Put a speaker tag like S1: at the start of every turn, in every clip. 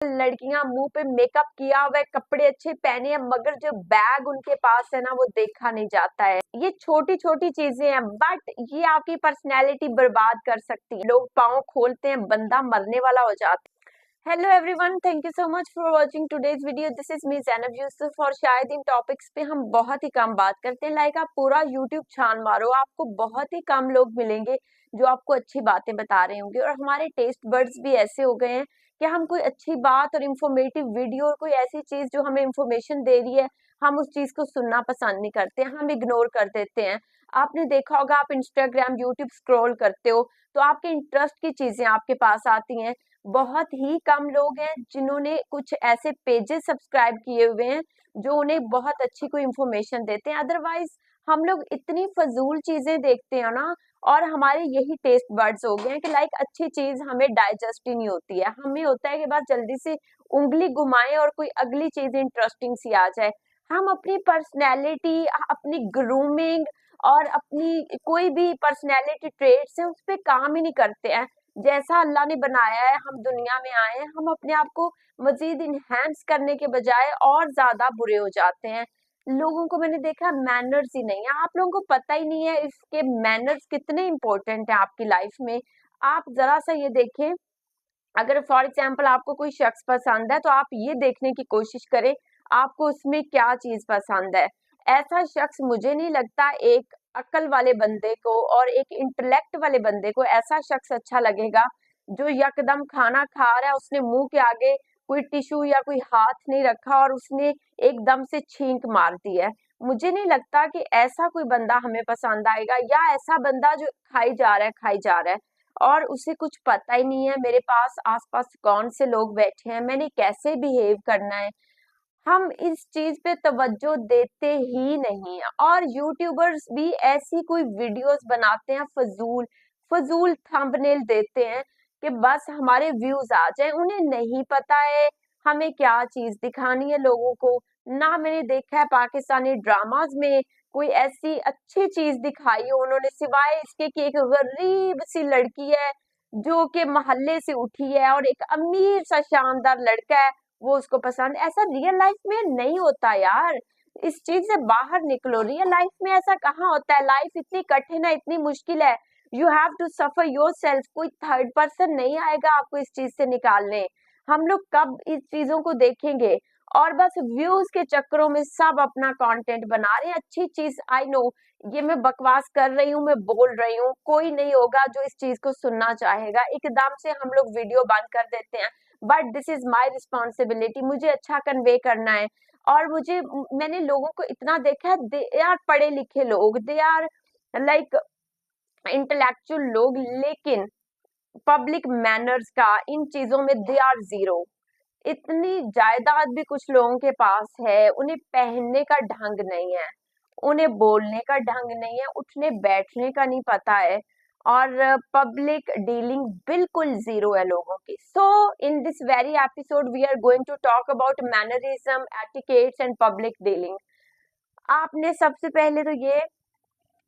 S1: लड़कियां मुंह पे मेकअप किया हुआ है, कपड़े अच्छे पहने हैं, मगर जो बैग उनके पास है ना वो देखा नहीं जाता है। ये छोटी छोटी चीजें हैं बट ये आपकी पर्सनैलिटी बर्बाद कर सकती है। लोग पाँव खोलते हैं, बंदा मरने वाला हो जाता है। Hello everyone, thank you so much for watching today's video. This is me Zainab Yusuf. और शायद इन टॉपिक्स पे हम बहुत ही कम बात करते हैं। लाइक आप पूरा यूट्यूब छान मारो, आपको बहुत ही कम लोग मिलेंगे जो आपको अच्छी बातें बता रहे होंगे। और हमारे टेस्ट बर्ड्स भी ऐसे हो गए हैं कि हम कोई अच्छी बात और इन्फॉर्मेटिव वीडियो और कोई ऐसी चीज जो हमें इन्फॉर्मेशन दे रही है, हम उस चीज को सुनना पसंद नहीं करते, हम इग्नोर कर देते हैं। आपने देखा होगा, आप इंस्टाग्राम यूट्यूब स्क्रॉल करते हो तो आपके इंटरेस्ट की चीजें आपके पास आती हैं। बहुत ही कम लोग हैं जिन्होंने कुछ ऐसे पेजेस सब्सक्राइब किए हुए हैं जो उन्हें बहुत अच्छी कोई इंफॉर्मेशन देते हैं। अदरवाइज हम लोग इतनी फजूल चीजें देखते हैं ना, और हमारे यही टेस्ट बर्ड्स हो गए हैं कि लाइक अच्छी चीज हमें डाइजेस्ट ही नहीं होती है। हमें होता है कि बस जल्दी से उंगली घुमाएं और कोई अगली चीज इंटरेस्टिंग सी आ जाए। हम अपनी पर्सनैलिटी, अपनी ग्रूमिंग और अपनी कोई भी पर्सनैलिटी ट्रेट्स है उस पर काम ही नहीं करते हैं। जैसा अल्लाह ने बनाया है, हम दुनिया में आए हैं, हम अपने आप को मजीद इनहेंस करने के बजाय और ज्यादा बुरे हो जाते हैं। लोगों को मैंने देखा मैनर्स ही नहीं है। आप लोगों को पता ही नहीं है इसके मैनर्स कितने इंपॉर्टेंट हैं आपकी लाइफ में। आप जरा सा ये देखें, अगर फॉर एग्जाम्पल आपको कोई शख्स पसंद है तो आप ये देखने की कोशिश करें आपको उसमें क्या चीज पसंद है। ऐसा शख्स मुझे नहीं लगता एक अक्ल वाले बंदे को और एक इंटेलेक्ट वाले बंदे को ऐसा शख्स अच्छा लगेगा जो यकदम खाना खा रहा है, उसने मुंह के आगे कोई टिश्यू या कोई हाथ नहीं रखा और उसने एकदम से छींक मार दी है। मुझे नहीं लगता कि ऐसा कोई बंदा हमें पसंद आएगा, या ऐसा बंदा जो खाई जा रहा है और उसे कुछ पता ही नहीं है मेरे पास आसपास कौन से लोग बैठे हैं, मैंने कैसे बिहेव करना है। हम इस चीज पे तवज्जो देते ही नहीं है। और यूट्यूबर्स भी ऐसी कोई वीडियोस बनाते हैं, फजूल फजूल थंबनेल देते हैं कि बस हमारे व्यूज आ जाए। उन्हें नहीं पता है हमें क्या चीज दिखानी है लोगों को। ना मैंने देखा है पाकिस्तानी ड्रामाज में कोई ऐसी अच्छी चीज दिखाई हो उन्होंने, सिवाय इसके कि एक गरीब सी लड़की है जो कि मोहल्ले से उठी है और एक अमीर सा शानदार लड़का है वो उसको पसंद। ऐसा रियल लाइफ में नहीं होता यार। इस चीज से बाहर निकलो, रियल लाइफ में ऐसा कहाँ होता है। लाइफ इतनी कठिन है, इतनी मुश्किल है। You have to suffer your self. कोई थर्ड पर्सन नहीं आएगा आपको इस चीज से निकालने। हम लोग कब इस चीजों को देखेंगे? और बस व्यूज के चक्करों में सब अपना कंटेंट बना रहे हैं। अच्छी चीज, आई नो ये मैं बकवास कर रही हूँ, मैं बोल रही हूँ, कोई नहीं होगा जो इस चीज को सुनना चाहेगा, एकदम से हम लोग वीडियो बंद कर देते हैं। But this is my responsibility, मुझे अच्छा कन्वे करना है। और मैंने लोगों को इतना देखा है, दे आर पढ़े लिखे लोग, दे आर लाइक इंटेलेक्चुअल लोग, लेकिन पब्लिक मैनर्स का इन चीजों में दे आर जीरो। इतनी जायदाद भी कुछ लोगों के पास है, उन्हें पहनने का ढंग नहीं है, उन्हें बोलने का ढंग नहीं है, उठने बैठने का नहीं पता है, और पब्लिक डीलिंग बिल्कुल जीरो है लोगों की। So in this very episode we are going to talk about mannerism, etiquettes and public dealing. आपने सबसे पहले तो ये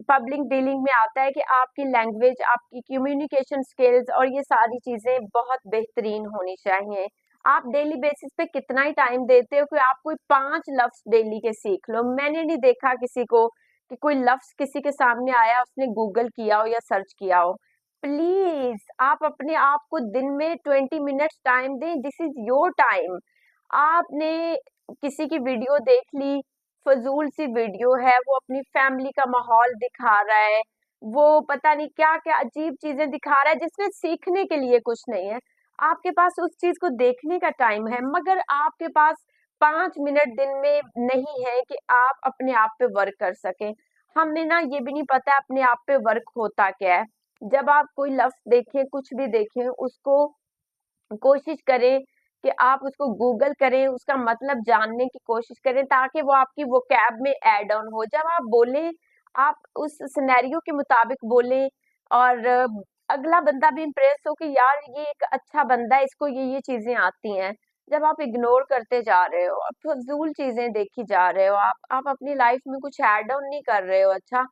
S1: पब्लिक डीलिंग में आता है कि आपकी लैंग्वेज, आपकी कम्युनिकेशन स्किल्स और ये सारी चीजें बहुत बेहतरीन होनी चाहिए। आप डेली बेसिस पे कितना ही टाइम देते हो कि आप कोई 5 लफ्ज डेली के सीख लो। मैंने नहीं देखा किसी को कि कोई लफ्ज किसी के सामने आया उसने गूगल किया हो या सर्च किया हो। प्लीज आप अपने आप को दिन में 20 मिनट्स टाइम दें। This is your time. आपने किसी की वीडियो देख ली, फजूल सी वीडियो है, वो अपनी फैमिली का माहौल दिखा रहा है, वो पता नहीं क्या क्या अजीब चीजें दिखा रहा है जिसमें सीखने के लिए कुछ नहीं है। आपके पास उस चीज को देखने का टाइम है, मगर आपके पास 5 मिनट दिन में नहीं है कि आप अपने आप पे वर्क कर सकें। हमें ना ये भी नहीं पता अपने आप पे वर्क होता क्या है। जब आप कोई लफ्ज देखें, कुछ भी देखें, उसको कोशिश करें कि आप उसको गूगल करें, उसका मतलब जानने की कोशिश करें ताकि वो आपकी वोकैब में ऐड ऑन हो। जब आप बोलें, आप उस सिनेरियो के मुताबिक बोलें और अगला बंदा भी इम्प्रेस हो कि यार ये एक अच्छा बंदा है, इसको ये चीजें आती हैं। जब आप इग्नोर करते जा रहे हो, आप फजूल चीजें देखी जा रहे हो, आप अपनी लाइफ में कुछ ऐड ऑन नहीं कर रहे हो, अच्छा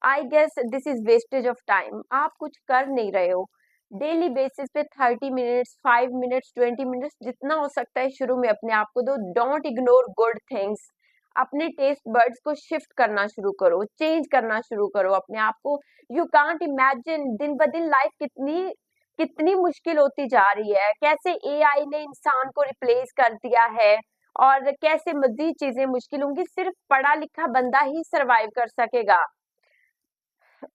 S1: I guess this is wastage of time. आप कुछ कर नहीं रहे हो। डेली बेसिस पे 30 मिनट्स, 5 मिनट्स, 20 मिनट्स, जितना हो सकता है शुरू में अपने आप को दो। Don't ignore good things. अपने टेस्ट बर्ड्स को शिफ्ट करना शुरू करो, चेंज करना शुरू करो अपने आप को। यू कांट इमेजिन, दिन ब दिन लाइफ कितनी कितनी मुश्किल होती जा रही है, कैसे एआई ने इंसान को रिप्लेस कर दिया है और कैसे मजीद चीजें मुश्किल होंगी। सिर्फ पढ़ा लिखा बंदा ही सरवाइव कर सकेगा।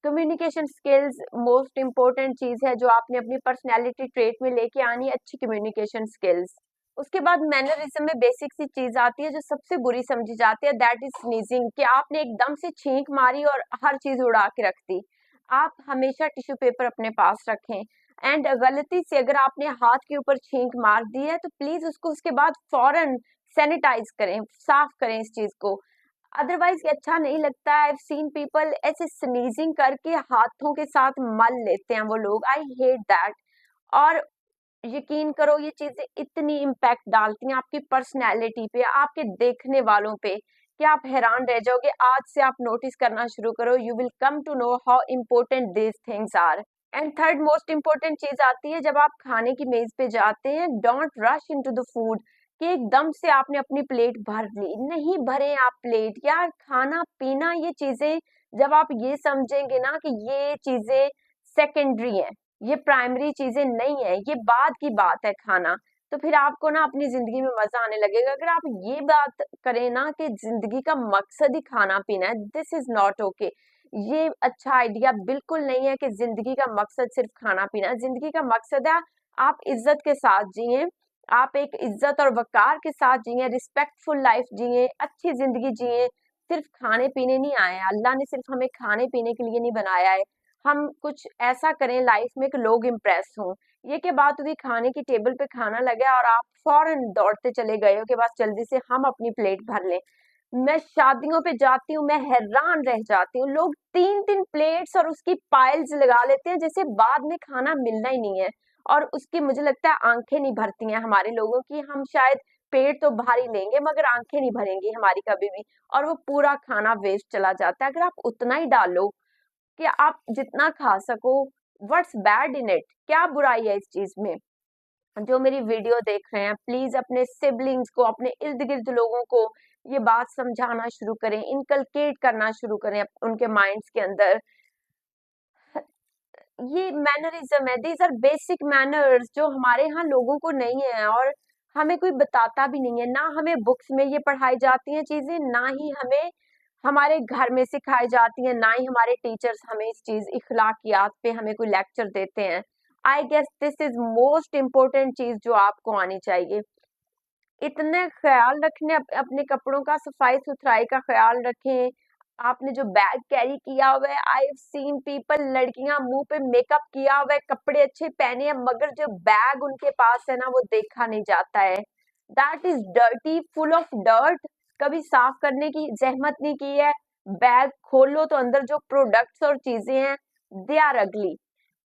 S1: कम्युनिकेशन स्किल्स मोस्ट इम्पोर्टेंट चीज है जो आपने अपनी पर्सनैलिटी ट्रेट में लेके आनी है, अच्छी कम्युनिकेशन स्किल्स। उसके बाद मैनरिज्म में बेसिक सी चीज आती है जो सबसे बुरी समझी जाती है, दैट इज स्नीजिंग, कि आपने एकदम से छींक मारी और हर चीज उड़ा के रख दी। आप हमेशा टिश्यू पेपर अपने पास रखें। एंड गलती से अगर आपने हाथ के ऊपर छींक मार दी है तो प्लीज उसको उसके बाद फौरन सैनिटाइज करें, साफ करें इस चीज को। अदरवाइज ये अच्छा नहीं लगता है। आई सीन पीपल ऐसे स्नीजिंग करके हाथों के साथ मल लेते हैं वो लोग, आई हेट दैट। और यकीन करो ये चीजें इतनी इम्पैक्ट डालती हैं आपकी पर्सनैलिटी पे, आपके देखने वालों पे, कि आप हैरान रह जाओगे। आज से आप नोटिस करना शुरू करो, you will come to know how important this things are. And third most important चीज आती है जब आप खाने की मेज पे जाते हैं, don't rush into the food, कि एकदम से आपने अपनी प्लेट भर ली। नहीं भरे आप प्लेट, यार खाना पीना ये चीजें जब आप ये समझेंगे ना कि ये चीजें सेकेंडरी है, ये प्राइमरी चीजें नहीं है, ये बाद की बात है खाना, तो फिर आपको ना अपनी जिंदगी में मजा आने लगेगा। अगर आप ये बात करें ना कि जिंदगी का मकसद ही खाना पीना है, दिस इज नॉट ओके। ये अच्छा आइडिया बिल्कुल नहीं है कि जिंदगी का मकसद सिर्फ खाना पीना है। जिंदगी का मकसद है आप इज्जत के साथ जिए, आप एक इज्जत और वकार के साथ जिए, रिस्पेक्टफुल लाइफ जिए, अच्छी जिंदगी जिए। सिर्फ खाने पीने नहीं आए हैं, अल्लाह ने सिर्फ हमें खाने पीने के लिए नहीं बनाया है। हम कुछ ऐसा करें लाइफ में कि लोग इम्प्रेस हों। ये क्या बात हुई, खाने की टेबल पे खाना लगा और आप फौरन दौड़ते चले गए हो कि बस जल्दी से हम अपनी प्लेट भर लें। मैं शादियों पे जाती हूँ, मैं हैरान रह जाती हूँ, लोग 3-3 प्लेट्स और उसकी पाइल्स लगा लेते हैं जैसे बाद में खाना मिलना ही नहीं है। और उसकी मुझे लगता है आंखें नहीं भरती हैं हमारे लोगों की। हम शायद पेट तो भर ही लेंगे मगर आंखें नहीं भरेंगी हमारी कभी भी, और वो पूरा खाना वेस्ट चला जाता है। अगर आप उतना ही डालो कि आप जितना खा सको, व्हाट्स बैड इन इट, क्या बुराई है इस चीज में। जो मेरी वीडियो देख रहे हैं प्लीज अपने सिबलिंग्स को, अपने इर्द गिर्द लोगों को ये बात समझाना शुरू करें, इनकलकेट करना शुरू करें उनके माइंड्स के अंदर। ये मैनरिज्म है, दीज आर बेसिक मैनर्स जो हमारे यहाँ लोगों को नहीं है और हमें कोई बताता भी नहीं है। ना हमें बुक्स में ये पढ़ाई जाती हैं चीजें, ना ही हमें हमारे घर में सिखाई जाती हैं, ना ही हमारे टीचर्स हमें इस चीज इखलाकियात पे हमें कोई लेक्चर देते हैं। I guess this is most important चीज जो आपको आनी चाहिए। इतने ख्याल रखने अपने कपड़ों का, सफाई सुथराई का ख्याल रखें। आपने जो बैग कैरी किया हुआ है, आई हैव सीन पीपल, लड़कियां मुंह पे मेकअप किया हुआ है, कपड़े अच्छे पहने हैं, मगर जो बैग उनके पास है ना वो देखा नहीं जाता है। That is dirty, full of dirt. कभी साफ करने की जहमत नहीं की है। बैग खोलो तो अंदर जो प्रोडक्ट्स और चीजें हैं दे आर अगली।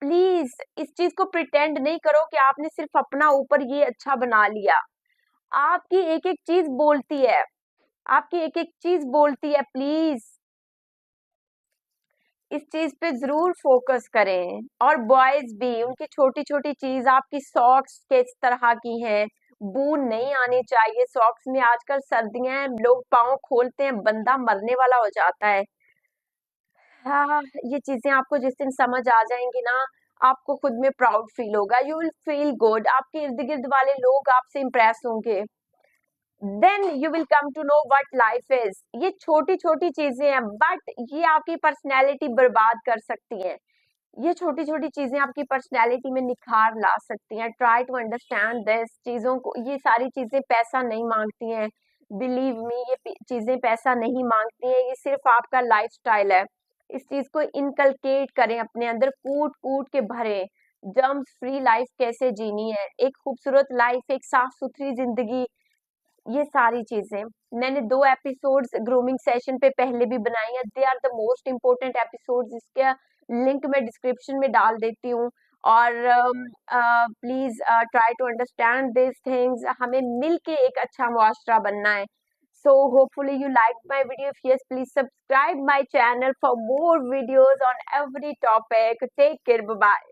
S1: प्लीज इस चीज को प्रिटेंड नहीं करो कि आपने सिर्फ अपना ऊपर ये अच्छा बना लिया। आपकी एक एक चीज बोलती है, आपकी एक एक चीज बोलती है। प्लीज इस चीज पे जरूर फोकस करें। और बॉयज भी, उनकी छोटी छोटी चीज, आपकी सॉक्स किस तरह की हैं, बून नहीं आनी चाहिए सॉक्स में। आजकल सर्दियां हैं, लोग पाँव खोलते हैं, बंदा मरने वाला हो जाता है। हाँ, ये चीजें आपको जिस दिन समझ आ जाएंगी ना, आपको खुद में प्राउड फील होगा, यू विल फील गुड। आपके इर्द गिर्द वाले लोग आपसे इम्प्रेस होंगे। Then you will come to know what life is. ये छोटी छोटी चीजें हैं बट ये आपकी पर्सनैलिटी बर्बाद कर सकती हैं। ये छोटी छोटी चीजें आपकी पर्सनैलिटी में निखार ला सकती हैं। ट्राई टू अंडरस्टैंड दिस चीजों को। ये सारी चीजें पैसा नहीं मांगती हैं, बिलीव मी, ये चीजें पैसा नहीं मांगती हैं, ये सिर्फ आपका लाइफस्टाइल है। इस चीज को इनकलकेट करें अपने अंदर, कूट कूट के भरें। जर्म्स फ्री लाइफ कैसे जीनी है, एक खूबसूरत लाइफ, एक साफ सुथरी जिंदगी, ये सारी चीजें मैंने 2 एपिसोड्स ग्रूमिंग सेशन पे पहले भी बनाई है। They are the most important episodes, इसका लिंक मैं डिस्क्रिप्शन में डाल देती हूँ। और please try to understand this things. हमें मिलके एक अच्छा मुआशरा बनना है। So hopefully you liked my video. If yes, please subscribe my channel for more videos on every topic. Take care. Bye bye.